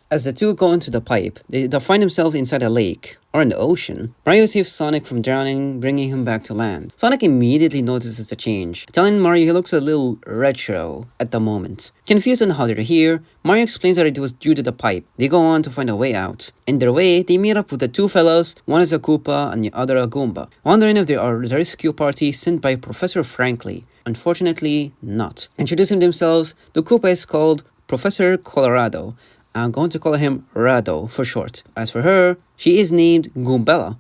As the two go into the pipe, they find themselves inside a lake, or in the ocean. Mario saves Sonic from drowning, bringing him back to land. Sonic immediately notices the change, telling Mario he looks a little retro at the moment. Confused on how they're here, Mario explains that it was due to the pipe. They go on to find a way out. In their way, they meet up with the two fellows, one is a Koopa and the other a Goomba, wondering if they are the rescue party sent by Professor Frankly. Unfortunately, not. Introducing themselves, the Koopa is called Professor Colorado. I'm going to call him Rado for short. As for her, she is named Goombella.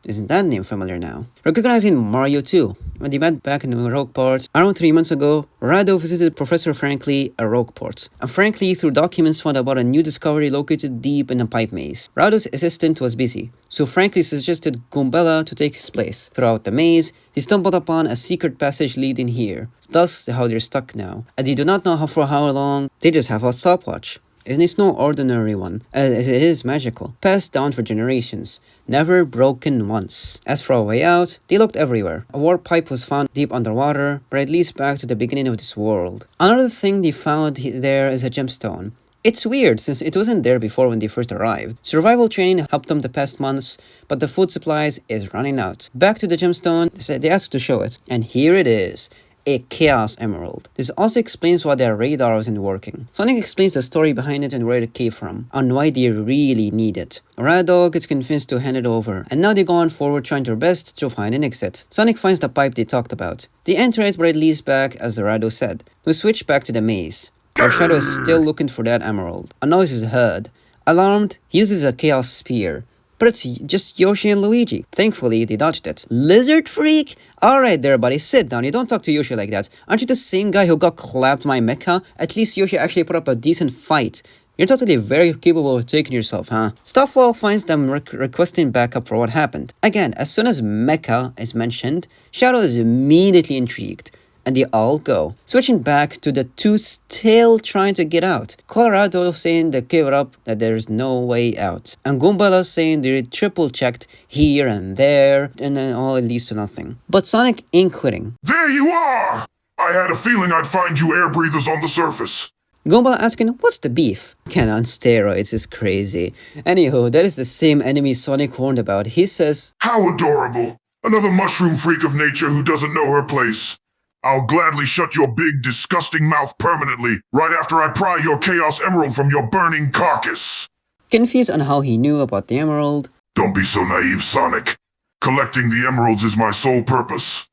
Isn't that name familiar now? Recognizing Mario too. When they met back in Rogueport, around 3 months ago, Rado visited Professor Frankly at Rogueport. And Frankly, through documents, found about a new discovery located deep in a pipe maze. Rado's assistant was busy, so Frankly suggested Goombella to take his place. Throughout the maze, they stumbled upon a secret passage leading here. Thus, how they're stuck now. And they do not know for how long, they just have a stopwatch. And it's no ordinary one, as it is magical, passed down for generations, never broken once. As for a way out, they looked everywhere. A warp pipe was found deep underwater, but it leads back to the beginning of this world. Another thing they found there is a gemstone. It's weird since it wasn't there before when they first arrived. Survival training helped them the past months, but the food supplies is running out. Back to the gemstone, they asked to show it, and here it is. A Chaos Emerald. This also explains why their radar wasn't working. Sonic explains the story behind it and where it came from, and why they really need it. Rado gets convinced to hand it over, and now they go on forward trying their best to find an exit. Sonic finds the pipe they talked about. They enter it, but it leads back, as Rado said. We switch back to the maze, where Shadow is still looking for that emerald. A noise is heard. Alarmed, he uses a Chaos Spear. But it's just Yoshi and Luigi. Thankfully, they dodged it. Lizard freak? Alright there, buddy, sit down. You don't talk to Yoshi like that. Aren't you the same guy who got clapped by Mecha? At least Yoshi actually put up a decent fight. You're totally very capable of taking yourself, huh? Stuffwell finds them requesting backup for what happened. Again, as soon as Mecha is mentioned, Shadow is immediately intrigued. And they all go. Switching back to the two still trying to get out. Colorado saying they gave it up, that there's no way out. And Goombella saying they triple checked here and there, and then all it leads to nothing. But Sonic ain't quitting. There you are! I had a feeling I'd find you air breathers on the surface. Goombella asking, what's the beef? Ken on steroids is crazy. Anywho, that is the same enemy Sonic warned about. He says, how adorable. Another mushroom freak of nature who doesn't know her place. I'll gladly shut your big, disgusting mouth permanently, right after I pry your Chaos Emerald from your burning carcass. Confused on how he knew about the emerald. Don't be so naive, Sonic. Collecting the emeralds is my sole purpose.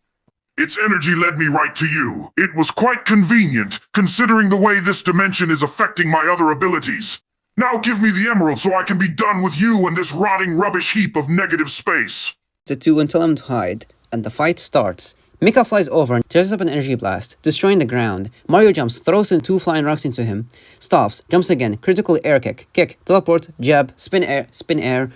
Its energy led me right to you. It was quite convenient, considering the way this dimension is affecting my other abilities. Now give me the emerald so I can be done with you and this rotting rubbish heap of negative space. The two tell him to hide, and the fight starts. Mecha flies over and charges up an energy blast, destroying the ground. Mario jumps, throws in two flying rocks into him, stops, jumps again, critical air kick, teleport, jab, spin air,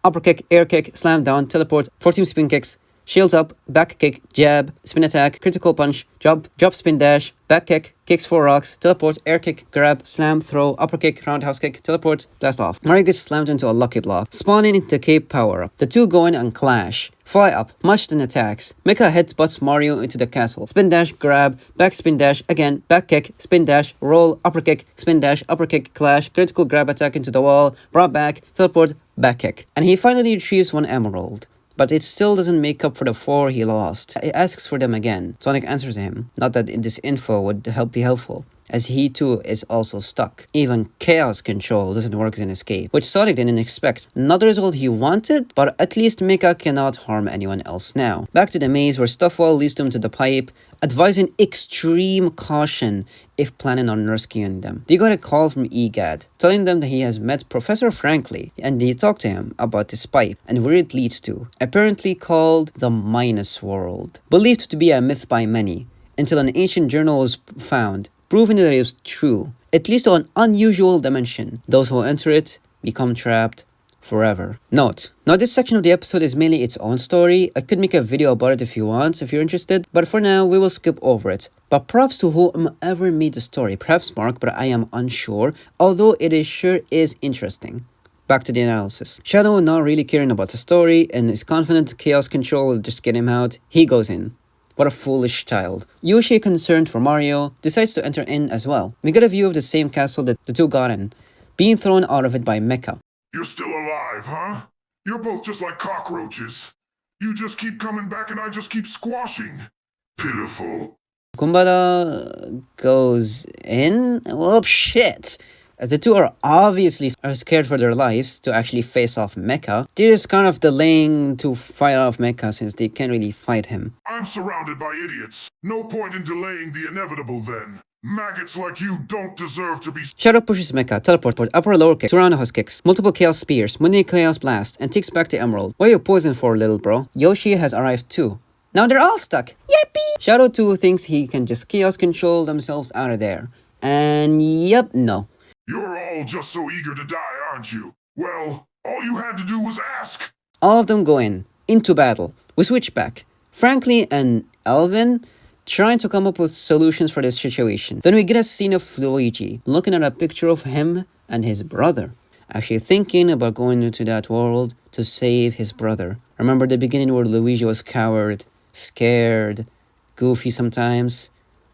upper kick, air kick, slam down, teleport, 14 spin kicks, shields up, back kick, jab, spin attack, critical punch, drop spin dash, back kick, kicks 4 rocks, teleport, air kick, grab, slam, throw, upper kick, roundhouse kick, teleport, blast off. Mario gets slammed into a lucky block, spawning into the cape power-up. The two go in and clash. Fly up, much in attacks. Mecha headbutts Mario into the castle. Spin dash, grab, back spin dash, again, back kick, spin dash, roll, upper kick, spin dash, upper kick, clash, critical grab attack into the wall, brought back, teleport, back kick. And he finally retrieves 1 emerald. But it still doesn't make up for the 4 he lost. He asks for them again. Sonic answers him. Not that this info would be helpful, as he too is also stuck. Even Chaos Control doesn't work as an escape, which Sonic didn't expect. Not the result he wanted, but at least Mecha cannot harm anyone else now. Back to the maze where Stuffwell leads them to the pipe, advising extreme caution if planning on rescuing them. They got a call from EGAD, telling them that he has met Professor Frankly, and they talk to him about this pipe and where it leads to, apparently called the Minus World. Believed to be a myth by many, until an ancient journal was found, proving that it was true. It leads to an unusual dimension. Those who enter it become trapped forever. Note, now this section of the episode is mainly its own story. I could make a video about it if you want, if you're interested, but for now we will skip over it. But props to whoever made the story, perhaps Mark, but I am unsure, although sure is interesting. Back to the analysis. Shadow not really caring about the story and is confident Chaos Control will just get him out. He goes in. What a foolish child. Yoshi, concerned for Mario, decides to enter in as well. We get a view of the same castle that the two got in. being thrown out of it by Mecha. You're still alive, huh? You're both just like cockroaches. You just keep coming back and I just keep squashing. Pitiful. Kumbala goes in? Well, shit. As the two are obviously scared for their lives to actually face off Mecha, they're just kind of delaying to fight off Mecha since they can't really fight him. I'm surrounded by idiots. No point in delaying the inevitable then. Maggots like you don't deserve to be— Shadow pushes Mecha, teleport, upper lower kick, two roundhouse kicks, multiple chaos spears, mini chaos blast, and takes back the emerald. What are you poisoned for, little bro? Yoshi has arrived too. Now they're all stuck. Yippee! Shadow 2 thinks he can just chaos control themselves out of there. And yep, no. You're all just so eager to die, aren't you? Well, all you had to do was ask. All of them go into battle. We switch back. Frankly and Alvin trying to come up with solutions for this situation. Then we get a scene of Luigi looking at a picture of him and his brother, actually thinking about going into that world to save his brother. Remember the beginning where Luigi was coward, scared, goofy sometimes?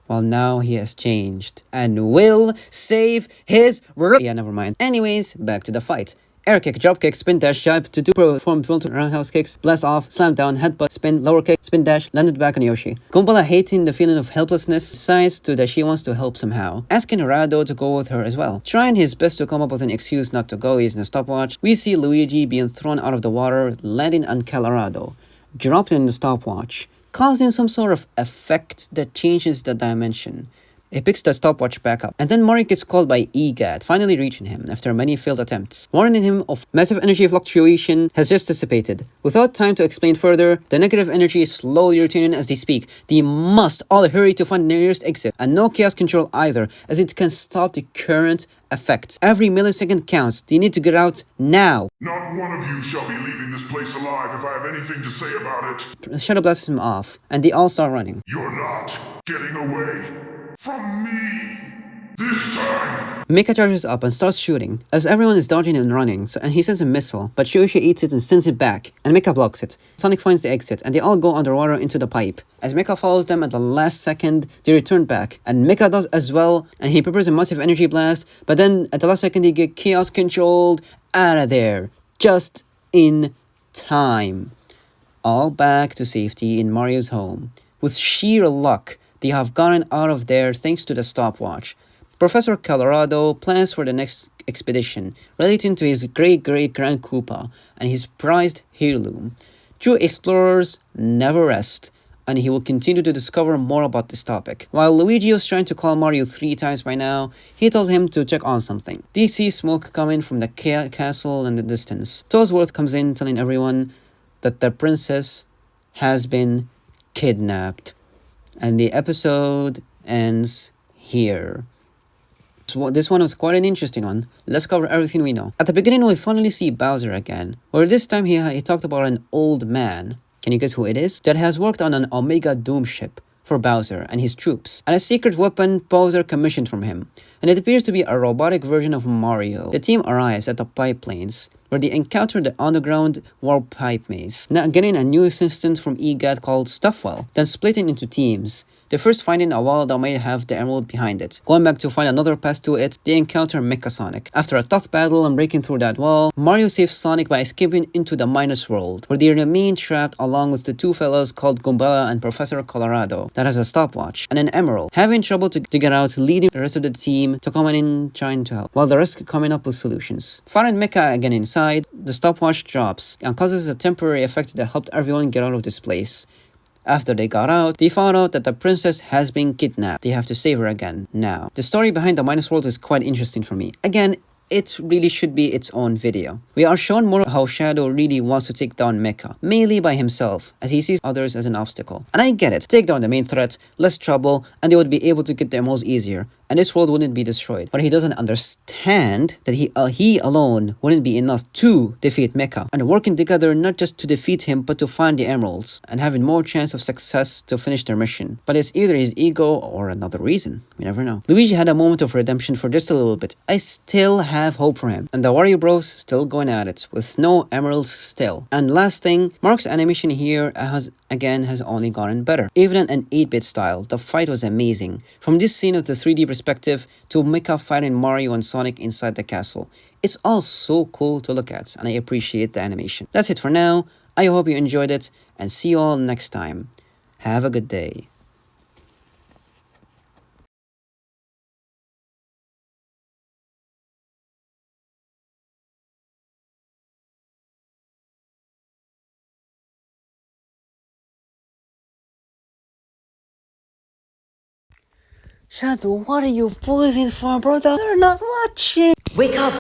Well, now he has changed and will save his brother. Yeah, never mind. Anyways, back to the fight. Air kick, drop kick, spin dash, jab to do perform multiple roundhouse kicks, blast off, slam down, headbutt, spin, lower kick, spin dash, landed back on Yoshi. Kumbala, hating the feeling of helplessness, decides that she wants to help somehow, asking Rado to go with her as well. Trying his best to come up with an excuse not to go using a stopwatch, we see Luigi being thrown out of the water, landing on Colorado, dropped in the stopwatch, causing some sort of effect that changes the dimension. He picks the stopwatch back up, and then Mario gets called by EGAT, finally reaching him after many failed attempts, warning him of massive energy fluctuation has just dissipated. Without time to explain further, the negative energy is slowly returning as they speak. They must all hurry to find the nearest exit, and no chaos control either, as it can stop the current effect. Every millisecond counts. They need to get out now. Not one of you shall be leaving this place alive if I have anything to say about it. Shadow blasts him off, and they all start running. You're not getting away from me this time. Mecha charges up and starts shooting, as everyone is dodging and running, and he sends a missile, but Yoshi eats it and sends it back, and Mecha blocks it. Sonic finds the exit, and they all go underwater into the pipe. As Mecha follows them at the last second, they return back, and Mecha does as well, and he prepares a massive energy blast, but then at the last second they get chaos controlled out of there, just in time. All back to safety in Mario's home. With sheer luck, they have gotten out of there thanks to the stopwatch. Professor Colorado plans for the next expedition, relating to his great-great-grand Koopa and his prized heirloom. True explorers never rest, and he will continue to discover more about this topic. While Luigi was trying to call Mario 3 times by now, he tells him to check on something. They see smoke coming from the castle in the distance. Toadsworth comes in telling everyone that the princess has been kidnapped. And the episode ends here. So this one was quite an interesting one. Let's cover everything we know. At the beginning, we finally see Bowser again, where this time he talked about an old man. Can you guess who it is? That has worked on an Omega Doom ship for Bowser and his troops, and a secret weapon Bowser commissioned from him. And it appears to be a robotic version of Mario. The team arrives at the pipe plains, where they encounter the underground warp pipe maze, now getting a new assistant from EGAT called Stuffwell, then splitting into teams. They first finding a wall that might have the emerald behind it. Going back to find another path to it, they encounter Mecha Sonic. After a tough battle and breaking through that wall, Mario saves Sonic by escaping into the Minus World, where they remain trapped along with the two fellows called Goombala and Professor Colorado, that has a stopwatch and an emerald, having trouble to get out, leading the rest of the team to come in trying to help, while the rest coming up with solutions. Finding Mecha again inside, the stopwatch drops and causes a temporary effect that helped everyone get out of this place. After they got out, they found out that the princess has been kidnapped. They have to save her again now. The story behind the Minus World is quite interesting for me. Again, it really should be its own video. We are shown more how Shadow really wants to take down Mecha, mainly by himself, as he sees others as an obstacle. And I get it, take down the main threat, less trouble, and they would be able to get the emeralds easier, and this world wouldn't be destroyed. But he doesn't understand that he alone wouldn't be enough to defeat Mecha, and working together not just to defeat him, but to find the emeralds, and having more chance of success to finish their mission. But it's either his ego or another reason. We never know. Luigi had a moment of redemption for just a little bit. I still have hope for him. And the Wario Bros still going at it, with no emeralds still. And last thing, Mark's animation here has again has only gotten better. Even in an 8-bit style, the fight was amazing. From this scene of the 3D perspective to Mecha fighting Mario and Sonic inside the castle. It's all so cool to look at, and I appreciate the animation. That's it for now. I hope you enjoyed it, and see you all next time. Have a good day. Shadow, what are you posing for, brother? They're not watching. Wake up!